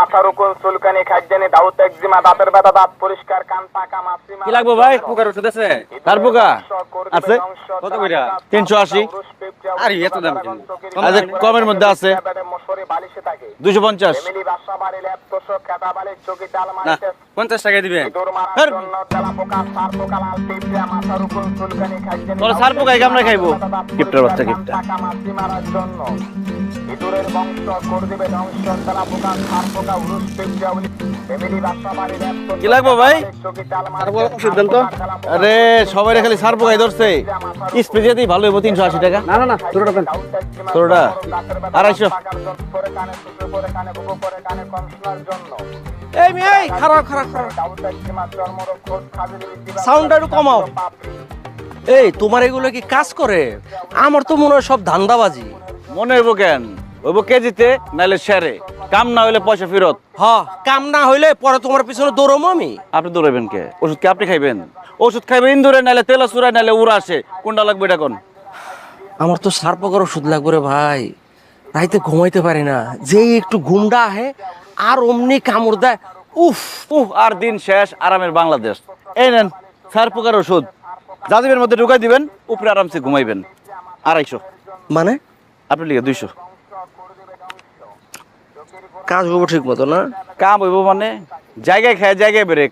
মাথার উপর চুলকানি খাদ্যানি দাউত একজিমা দাঁতের ব্যথা দাঁত পরিষ্কার কান পাকা মাসিমা কি লাগবে ভাই? পোকার ওষুধ আছে? তার পোকা আছে কত কইরা? 380। আরে এত দাম কেন? আচ্ছা কমের মধ্যে আছে মশরে বালিশে থাকে 250। ফ্যামিলি বাসা বাড়ি ল্যাপটপ খেতা বাড়ি চকি চাল না মারিতে 50 টাকা দিবেন। ইঁদুর মারার জন্য তেলা পোকা সার পোকা লাল টিপা মাথার উপর চুলকানি খাদ্যানি তোরা সার পোকা আমরা খাইবো। কিপটার বাচ্চা কিপটা। টাকা মাছি মারার জন্য ইঁদুরের বংশ করে দিবে ধ্বংস তেলা পোকা সার পোকা উরুস টিপা ফ্যামিলি বাসা বাড়ি ল্যাপটপ কি লাগবে ভাই? চকি চাল তারপর ওষুধ দেন তো। আরে সবাই খালি সার পোকাই ধরছে। স্প্রে দিয়েই ভালো হইব 380 টাকা। না না না তোরটা দেন। তোরটা 250। এই মেয়ে এই খারাপ খারাপ খারাপ সাউন্ডটা একটু কমাও। এই তোমার এগুলো কি কাজ করে? আমার তো মনে হয় সব ধান্দাবাজি। মনে হইব কেন? হইব কেজিতে নাইলে শেরে। কাম না হইলে পয়সা ফেরত। হ, কাম না হইলে পরে তোমার পিছনে দৌড়মো আমি। আপনি দৌড়াইবেন কে? ওষুধ কি আপনি খাইবেন? ওষুধ খাইবেন ইন্দুরে নাইলে তেলা চুরাই নাইলে উড়া আসে। কোনটা লাগবে এটা কোন? আমার তো সার পোকার ওষুধ লাগবে রে ভাই। রাইতে ঘুমাইতে পারি না, যেই একটু ঘুমটা আহে আর অমনি কামড় দেয়। উফ, আর দিন শেষ, আরামের বাংলাদেশ। এই নেন সার পোকার ওষুধ, জাজিবের মধ্যে ঢুকাই দিবেন, উপরে আরামসে ঘুমাইবেন। 250। মানে আপনি লিখে 200। কাজ হবো ঠিক মতো না? কাম হইব মানে জায়গায় খায় জায়গায় ব্রেক।